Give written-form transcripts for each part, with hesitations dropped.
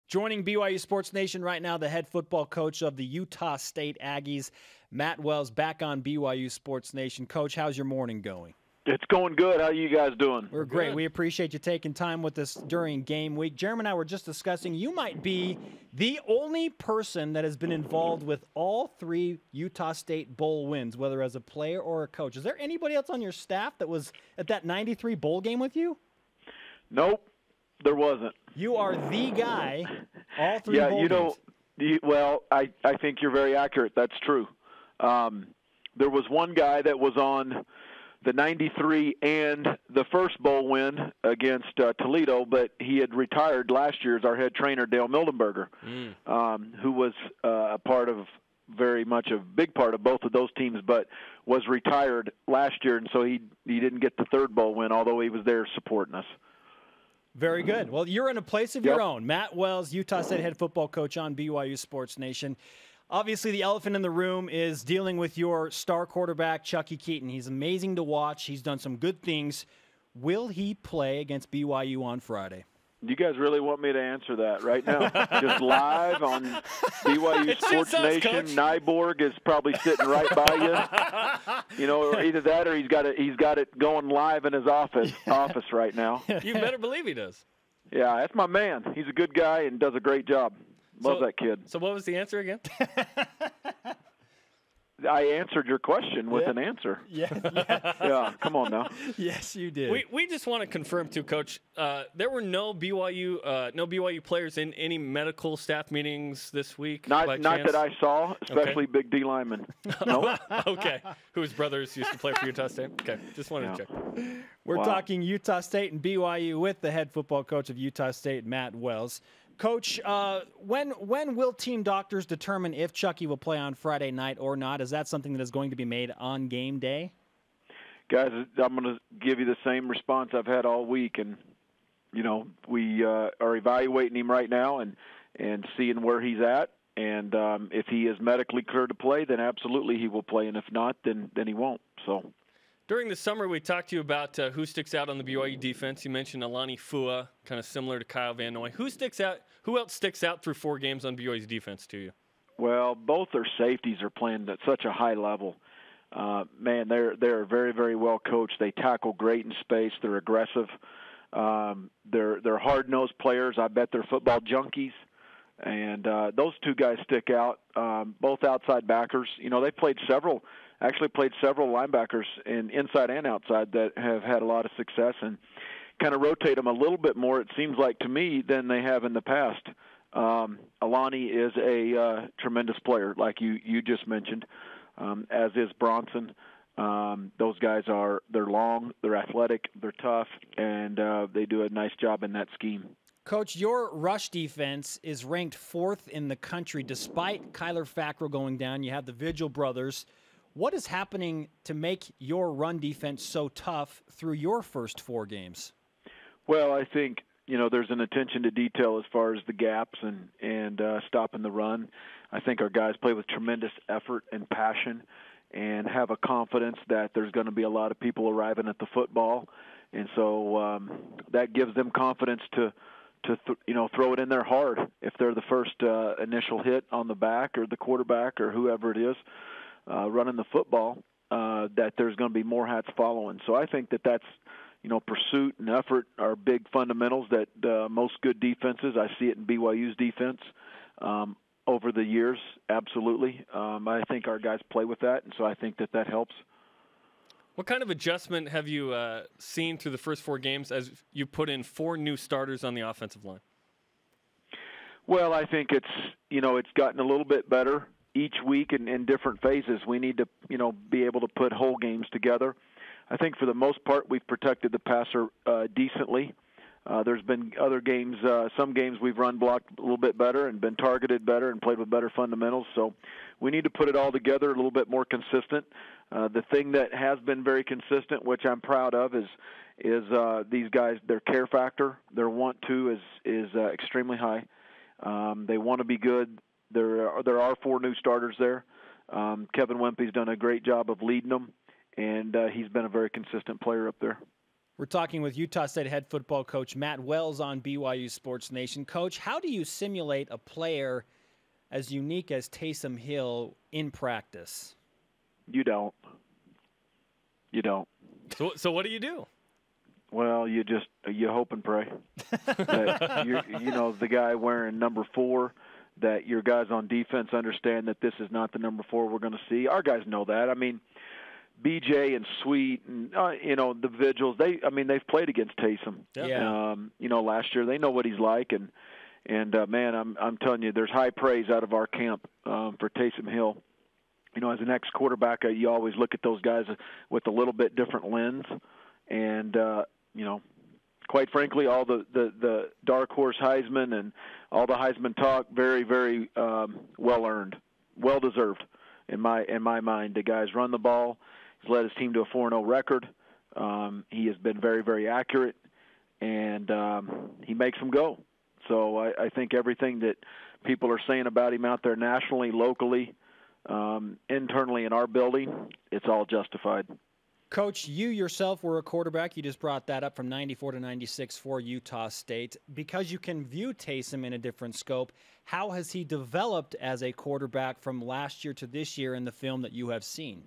Joining BYU Sports Nation right now, the head football coach of the Utah State Aggies, Matt Wells, back on BYU Sports Nation. Coach, how's your morning going? It's going good. How are you guys doing? We're great. We appreciate you taking time with us during game week. Jeremy and I were just discussing you might be the only person that has been involved with all 3 Utah State Bowl wins, whether as a player or a coach. Is there anybody else on your staff that was at that 93 bowl game with you? Nope, there wasn't. You are the guy, all 3 bowl games. Well, I think you're very accurate. That's true. There was one guy that was on the 93 and the first bowl win against Toledo, but he had retired last year as our head trainer, Dale Mildenberger, who was very much a big part of both of those teams, but was retired last year, and so he didn't get the third bowl win, although he was there supporting us. Very good. Well, you're in a place of your own. Matt Wells, Utah State head football coach on BYU Sports Nation. Obviously, the elephant in the room is dealing with your star quarterback, Chuckie Keeton. He's amazing to watch. He's done some good things. Will he play against BYU on Friday? You guys really want me to answer that right now? Just live on BYU Sports Nation. Coach. Nyborg is probably sitting right by you. You know, or either that or he's got it going live in his office right now. You better believe he does. Yeah, that's my man. He's a good guy and does a great job. Love that kid. So what was the answer again? I answered your question with an answer. Yeah, come on now. Yes, you did. We just want to confirm too, Coach. There were no BYU players in any medical staff meetings this week. Not that I saw, especially Big D linemen. No. Okay. Whose brothers used to play for Utah State? Okay, just wanted to check. We're talking Utah State and BYU with the head football coach of Utah State, Matt Wells. Coach, when will team doctors determine if Chuckie will play on Friday night or not? Is that something that is going to be made on game day? Guys, I'm going to give you the same response I've had all week. And, you know, we are evaluating him right now and seeing where he's at. And if he is medically cleared to play, then absolutely he will play. And if not, then he won't. So. During the summer, we talked to you about who sticks out on the BYU defense. You mentioned Alani Fua, kind of similar to Kyle Van Noy. Who else sticks out through 4 games on BYU's defense to you? Well, both their safeties are playing at such a high level. Man, they're very, very well coached. They tackle great in space. They're aggressive. They're hard-nosed players. I bet they're football junkies. And those 2 guys stick out, both outside backers. You know, they played several linebackers inside and outside that have had a lot of success and kind of rotate them a little bit more, it seems like to me, than they have in the past. Alani is a tremendous player, like you just mentioned, as is Bronson. Those guys they're long, they're athletic, they're tough, and they do a nice job in that scheme. Coach, your rush defense is ranked 4th in the country despite Kyler Fackrell going down. You have the Vigil brothers. What is happening to make your run defense so tough through your first 4 games? Well, I think, you know, there's an attention to detail as far as the gaps and stopping the run. I think our guys play with tremendous effort and passion and have a confidence that there's going to be a lot of people arriving at the football. And so that gives them confidence to throw it in there hard if they're the first initial hit on the back or the quarterback or whoever it is. Running the football, that there's going to be more hats following. So I think that's, you know, pursuit and effort are big fundamentals that most good defenses, I see it in BYU's defense over the years, absolutely. I think our guys play with that, and so I think that helps. What kind of adjustment have you seen through the first 4 games as you put in 4 new starters on the offensive line? Well, I think it's gotten a little bit better each week in different phases. We need to, you know, be able to put whole games together. I think for the most part we've protected the passer decently. There's been other games, some games we've run blocked a little bit better and been targeted better and played with better fundamentals. So we need to put it all together a little bit more consistent. The thing that has been very consistent, which I'm proud of, is these guys, their care factor, their want to is extremely high. They want to be good. There are 4 new starters there. Kevin Wempe's done a great job of leading them, and he's been a very consistent player up there. We're talking with Utah State head football coach Matt Wells on BYU Sports Nation. Coach, how do you simulate a player as unique as Taysom Hill in practice? You don't. So what do you do? Well, you hope and pray that the guy wearing number 4, that your guys on defense understand that this is not the number 4 we're going to see. Our guys know that. I mean, BJ and Sweet and the Vigils, they've played against Taysom. Yeah. Last year they know what he's like, and man, I'm telling you, there's high praise out of our camp for Taysom Hill. As an ex-quarterback, you always look at those guys with a little bit different lens, and quite frankly, all the dark horse Heisman and all the Heisman talk, very, very well earned, well deserved in my mind. The guy's run the ball. He's led his team to a 4-0 record. He has been very, very accurate, and he makes them go. So I think everything that people are saying about him out there nationally, locally, internally in our building, it's all justified. Coach, you yourself were a quarterback. You just brought that up from 94 to 96 for Utah State. Because you can view Taysom in a different scope, how has he developed as a quarterback from last year to this year in the film that you have seen?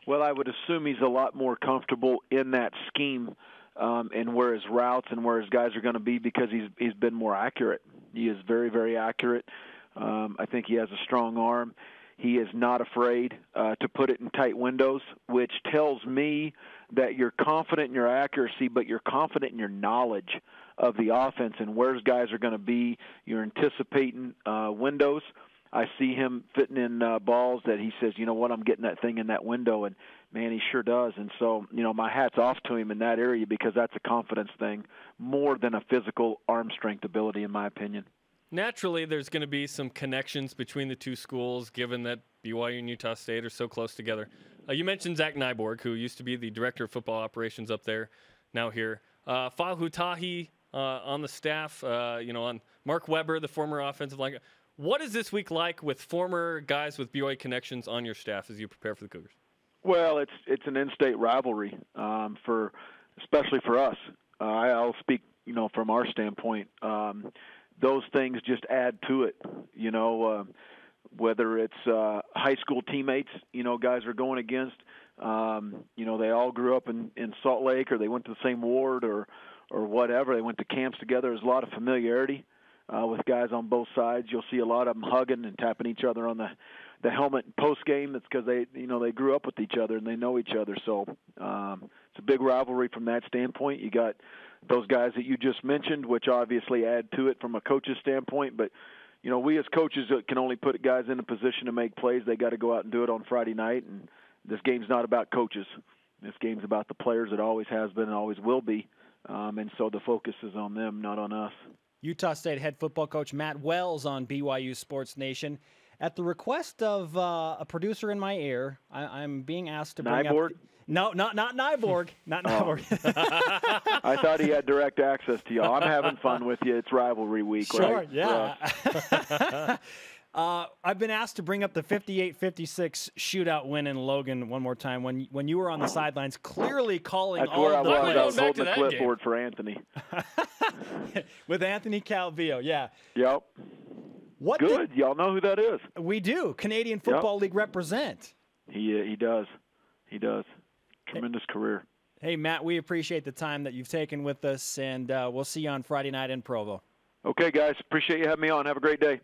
Well, I would assume he's a lot more comfortable in that scheme and where his routes and where his guys are going to be, because he's been more accurate. He is very, very accurate. I think he has a strong arm. He is not afraid to put it in tight windows, which tells me that you're confident in your accuracy, but you're confident in your knowledge of the offense and where his guys are going to be. You're anticipating windows. I see him fitting in balls that he says, you know what, I'm getting that thing in that window, and, man, he sure does. And so, my hat's off to him in that area, because that's a confidence thing more than a physical arm strength ability, in my opinion. Naturally, there's going to be some connections between the two schools, given that BYU and Utah State are so close together. You mentioned Zach Nyborg, who used to be the director of football operations up there, now here. Fahu Tahi on the staff, on Mark Weber, the former offensive line. What is this week like with former guys with BYU connections on your staff as you prepare for the Cougars? Well, it's an in-state rivalry, especially for us. I'll speak, from our standpoint. Those things just add to it, whether it's high school teammates, guys are going against, they all grew up in Salt Lake, or they went to the same ward, or whatever. They went to camps together. There's a lot of familiarity with guys on both sides. You'll see a lot of them hugging and tapping each other on the helmet post game. It's because they grew up with each other and they know each other. So it's a big rivalry from that standpoint. You got those guys that you just mentioned, which obviously add to it from a coach's standpoint. But, we as coaches can only put guys in a position to make plays. They got to go out and do it on Friday night. And this game's not about coaches. This game's about the players. It always has been and always will be. And so the focus is on them, not on us. Utah State head football coach Matt Wells on BYU Sports Nation. At the request of a producer in my ear, I'm being asked to bring Nyborg? up... No, not Nyborg. Not Nyborg. I thought he had direct access to y'all. I'm having fun with you. It's rivalry week, sure, right? Yeah. I've been asked to bring up the 58-56 shootout win in Logan one more time. When you were on the sidelines, clearly calling That's all where I the was. plays. I was holding the that clipboard for Anthony. With Anthony Calvillo, yeah. Yep. Good. Y'all know who that is. We do. Canadian Football League represent. He does. He does. Tremendous career. Hey, Matt, we appreciate the time that you've taken with us, and we'll see you on Friday night in Provo. Okay, guys. Appreciate you having me on. Have a great day.